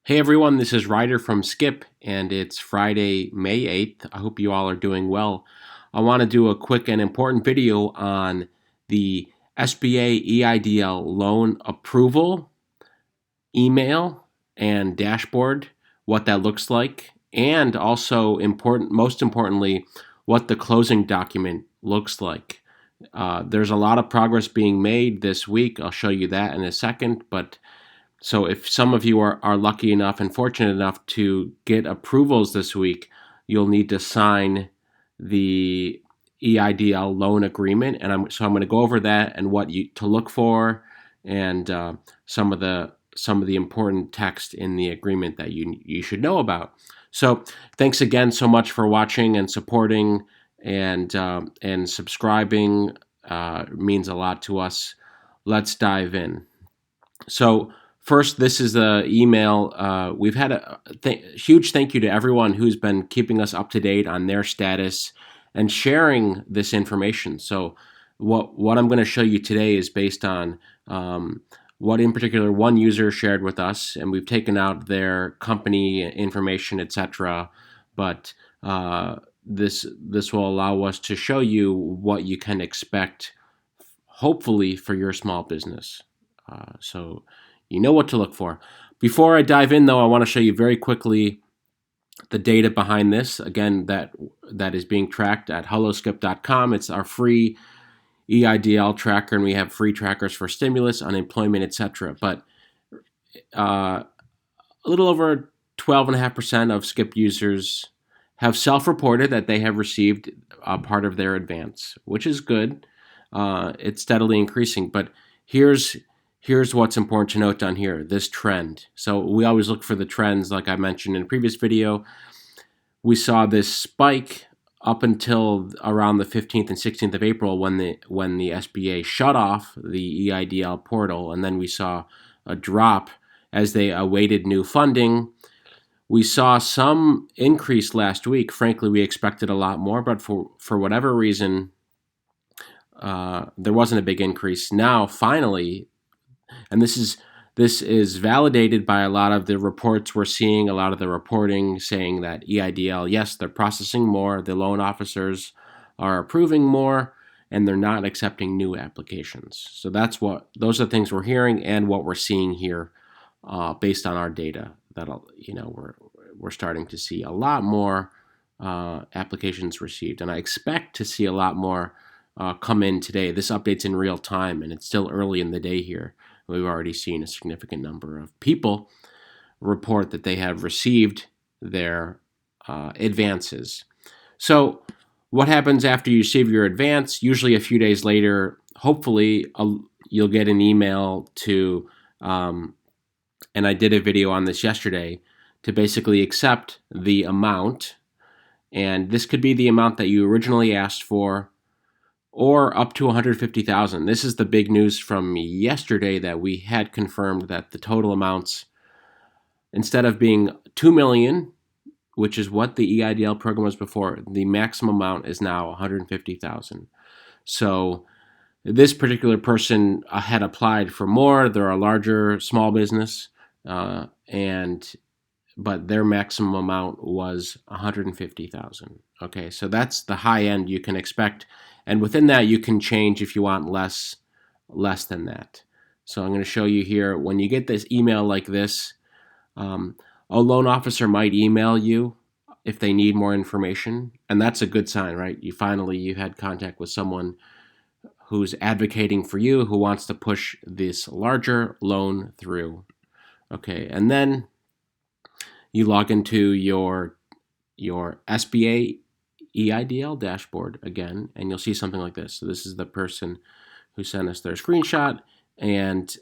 Hey everyone, this is Ryder from Skip, and it's Friday, May 8th. I hope you all are doing well. I want to do a quick and important video on the SBA EIDL loan approval email and dashboard, what that looks like, and also most importantly, what the closing document looks like. There's a lot of progress being made this week. I'll show you that in a second, but so if some of you are lucky enough and fortunate enough to get approvals this week, you'll need to sign the EIDL loan agreement. And I'm going to go over that and what you to look for, and some of the important text in the agreement that you should know about. So thanks again so much for watching and supporting and subscribing. It means a lot to us. Let's dive in. So first, this is the email. We've had a huge thank you to everyone who's been keeping us up to date on their status and sharing this information. So what I'm going to show you today is based on what in particular one user shared with us, and we've taken out their company information, etc. But this will allow us to show you what you can expect, hopefully, for your small business. So you know what to look for. Before I dive in, though, I want to show you very quickly the data behind this. Again, that is being tracked at helloskip.com. It's our free EIDL tracker, and we have free trackers for stimulus, unemployment, etc. But a little over 12.5% of Skip users have self-reported that they have received a part of their advance, which is good. It's steadily increasing, but here's what's important to note down here, this trend. So we always look for the trends, like I mentioned in a previous video. We saw this spike up until around the 15th and 16th of April when the SBA shut off the EIDL portal, and then we saw a drop as they awaited new funding. We saw some increase last week. Frankly, we expected a lot more, but for whatever reason, there wasn't a big increase. Now, finally, and this is validated by a lot of the reports we're seeing, a lot of the reporting saying that EIDL, yes, they're processing more, the loan officers are approving more, and they're not accepting new applications. So those are the things we're hearing and what we're seeing here, based on our data. We're starting to see a lot more applications received, and I expect to see a lot more come in today. This update's in real time, and it's still early in the day here. We've already seen a significant number of people report that they have received their advances. So what happens after you receive your advance? Usually a few days later, hopefully you'll get an email to, and I did a video on this yesterday, to basically accept the amount. And this could be the amount that you originally asked for, or up to $150,000. This is the big news from yesterday, that we had confirmed that the total amounts, instead of being $2 million, which is what the EIDL program was before, the maximum amount is now $150,000. So this particular person had applied for more. They're a larger small business, but their maximum amount was $150,000. Okay, so that's the high end you can expect. And within that, you can change if you want less than that. So I'm going to show you here, when you get this email like this, a loan officer might email you if they need more information. And that's a good sign, right? You had contact with someone who's advocating for you, who wants to push this larger loan through. Okay, and then you log into your SBA EIDL dashboard again, and you'll see something like this. So this is the person who sent us their screenshot, and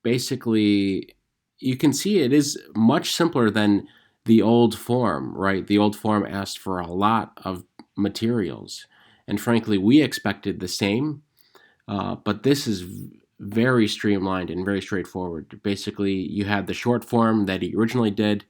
basically you can see it is much simpler than the old form, right? The old form asked for a lot of materials, and frankly, we expected the same, but this is very streamlined and very straightforward. Basically, you had the short form that he originally did.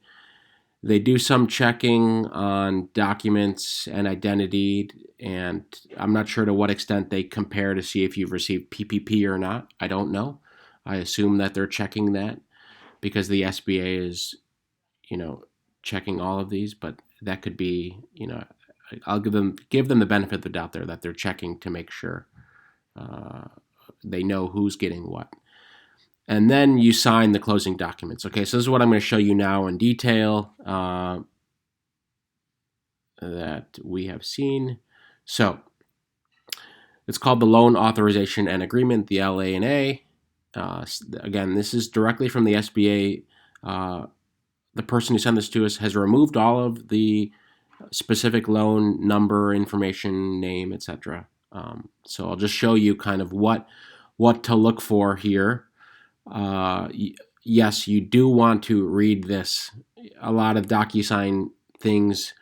They do some checking on documents and identity, and I'm not sure to what extent they compare to see if you've received PPP or not. I don't know. I assume that they're checking that. because the SBA is, checking all of these, but that could be, I'll give them the benefit of the doubt there that they're checking to make sure they know who's getting what. And then you sign the closing documents. Okay, so this is what I'm going to show you now in detail that we have seen. So it's called the Loan Authorization and Agreement, the LA&A. Again, this is directly from the SBA. The person who sent this to us has removed all of the specific loan number, information, name, etc. So I'll just show you kind of what to look for here. Yes, you do want to read this. A lot of DocuSign things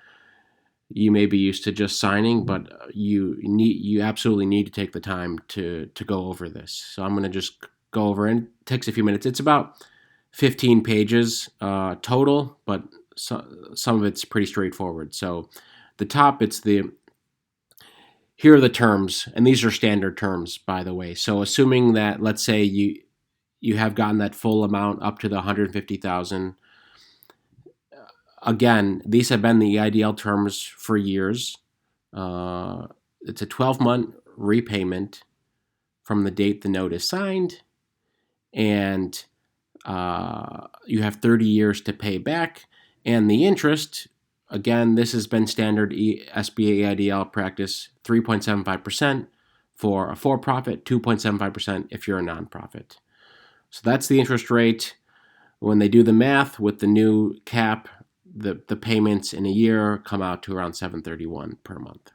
you may be used to just signing, but you absolutely need to take the time to go over this. So I'm going to just go over, and it takes a few minutes. It's about 15 pages total, but some of it's pretty straightforward. So the top, here are the terms, and these are standard terms, by the way. So assuming that, let's say you have gotten that full amount up to the $150,000. Again, these have been the EIDL terms for years. It's a 12-month repayment from the date the note is signed, and you have 30 years to pay back. And the interest, again, this has been standard SBA EIDL practice, 3.75% for a for-profit, 2.75% if you're a nonprofit. So that's the interest rate. When they do the math with the new cap, the payments in a year come out to around $731 per month.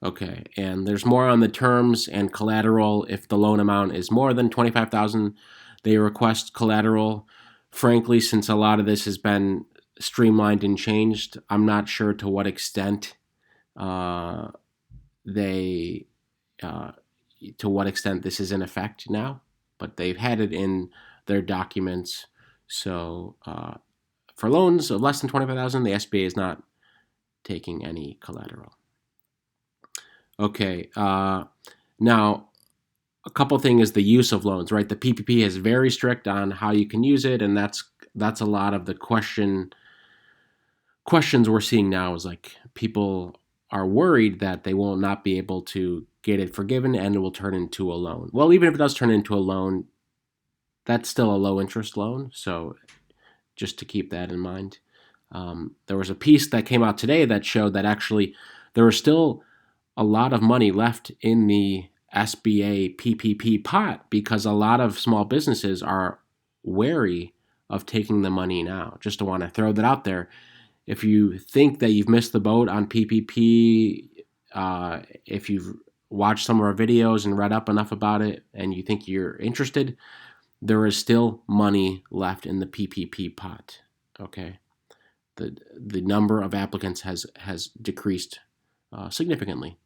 Okay, and there's more on the terms and collateral. If the loan amount is more than $25,000, they request collateral. Frankly, since a lot of this has been streamlined and changed, I'm not sure to what extent to what extent this is in effect now, but they've had it in their documents. So for loans of less than $25,000, the SBA is not taking any collateral. Okay, now a couple things is the use of loans, right? The PPP is very strict on how you can use it, and that's a lot of the questions we're seeing now is like people are worried that they will not be able to get it forgiven and it will turn into a loan. Well, even if it does turn into a loan, that's still a low interest loan, so just to keep that in mind. There was a piece that came out today that showed that actually there was still a lot of money left in the SBA PPP pot because a lot of small businesses are wary of taking the money now. Just to want to throw that out there. If you think that you've missed the boat on PPP, if you've watched some of our videos and read up enough about it and you think you're interested, there is still money left in the PPP pot. Okay, the number of applicants has decreased significantly.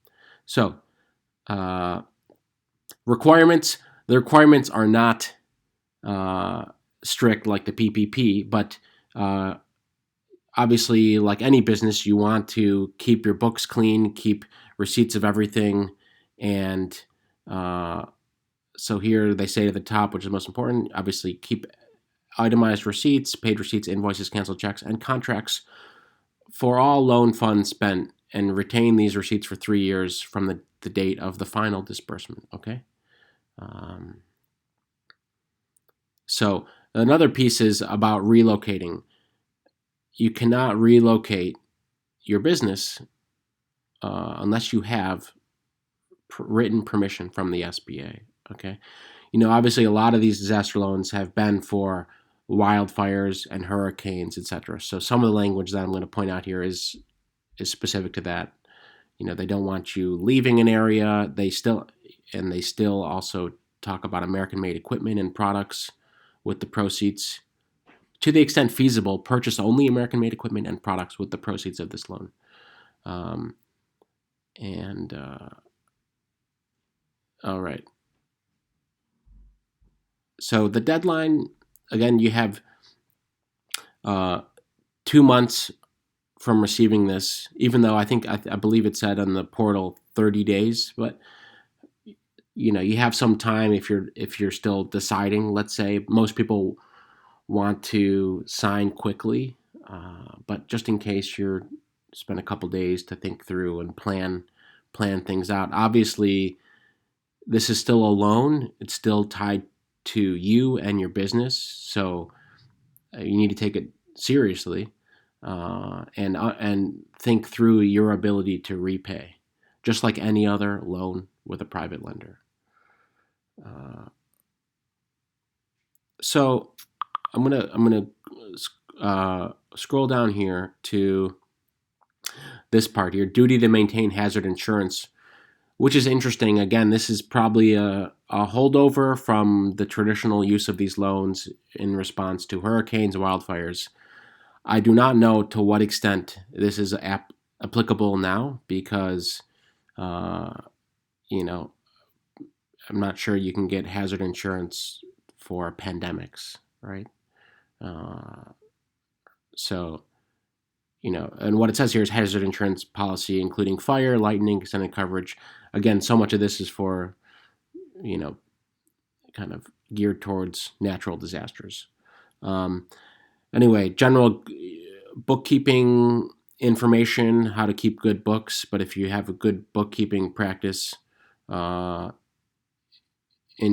So requirements. The requirements are not strict like the PPP, but obviously, like any business, you want to keep your books clean, keep receipts of everything, and so here they say at the top, which is most important, obviously keep itemized receipts, paid receipts, invoices, canceled checks, and contracts for all loan funds spent, and retain these receipts for 3 years from the date of the final disbursement. Okay. So another piece is about relocating. You cannot relocate your business unless you have written permission from the SBA. Okay, obviously a lot of these disaster loans have been for wildfires and hurricanes, etc. So some of the language that I'm going to point out here is specific to that. They don't want you leaving an area. They still also talk about American-made equipment and products with the proceeds. To the extent feasible, purchase only American-made equipment and products with the proceeds of this loan. All right. So the deadline, again, you have 2 months from receiving this, even though I believe it said on the portal 30 days, but you have some time if you're still deciding. Let's say most people want to sign quickly, but just in case you're spend a couple days to think through and plan things out. Obviously, this is still a loan. It's still tied to you and your business, so you need to take it seriously and think through your ability to repay, just like any other loan with a private lender. So I'm gonna scroll down here to this part here: duty to maintain hazard insurance, which is interesting. Again, this is probably a holdover from the traditional use of these loans in response to hurricanes and wildfires. I do not know to what extent this is applicable now because, you know, I'm not sure you can get hazard insurance for pandemics, right? Uh, so, and what it says here is hazard insurance policy, including fire, lightning, extended coverage. Again, so much of this is for, kind of geared towards natural disasters. Anyway, general bookkeeping information, how to keep good books. But if you have a good bookkeeping practice, in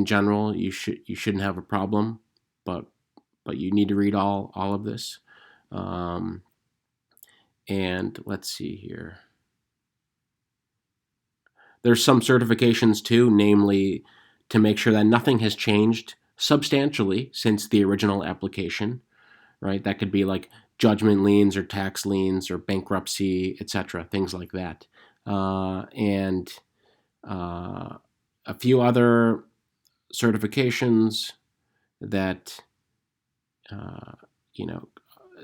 general, you shouldn't have a problem. But you need to read all of this. And let's see here. There's some certifications too, namely to make sure that nothing has changed substantially since the original application, right? That could be like judgment liens or tax liens or bankruptcy, etc., things like that. And a few other certifications that,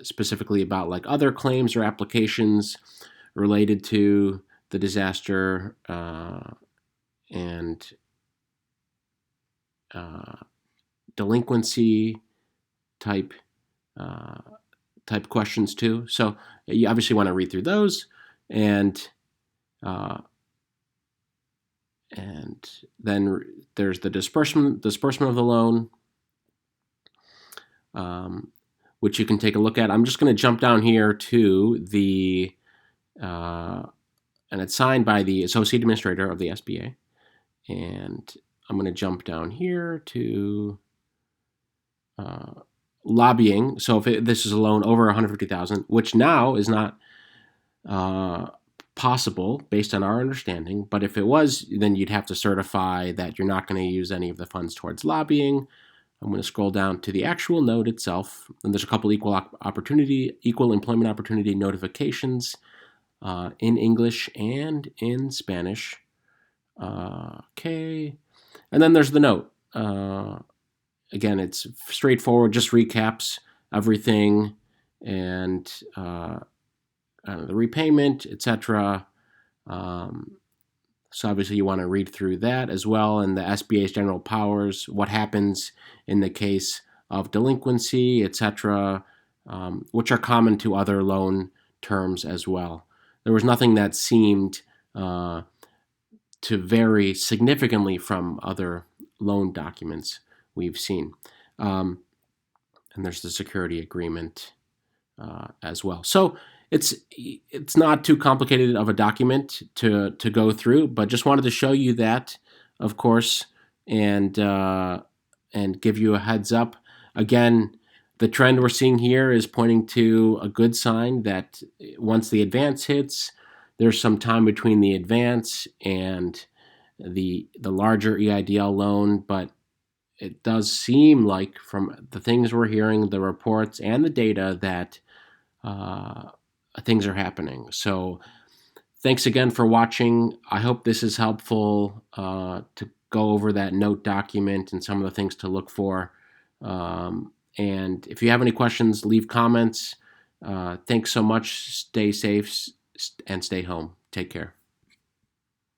specifically about like other claims or applications related to the disaster and delinquency type questions too. So you obviously want to read through those, and then there's the disbursement of the loan, which you can take a look at. I'm just going to jump down here to the and it's signed by the Associate Administrator of the SBA. And I'm going to jump down here to lobbying. So if this is a loan over $150,000, which now is not possible based on our understanding, but if it was, then you'd have to certify that you're not going to use any of the funds towards lobbying. I'm going to scroll down to the actual note itself, and there's a couple equal employment opportunity notifications in English and in Spanish. Okay, and then there's the note. Again, it's straightforward, just recaps everything and the repayment, etc. So obviously you want to read through that as well, and the SBA's general powers, what happens in the case of delinquency, etc., which are common to other loan terms as well. There was nothing that seemed to vary significantly from other loan documents we've seen. And there's the security agreement as well. So it's not too complicated of a document to go through, but just wanted to show you that, of course, and give you a heads up. Again, the trend we're seeing here is pointing to a good sign that once the advance hits, there's some time between the advance and the larger EIDL loan, but it does seem like from the things we're hearing, the reports and the data, that things are happening. So thanks again for watching. I hope this is helpful to go over that note document and some of the things to look for. And if you have any questions, leave comments. Thanks so much. Stay safe and stay home. Take care.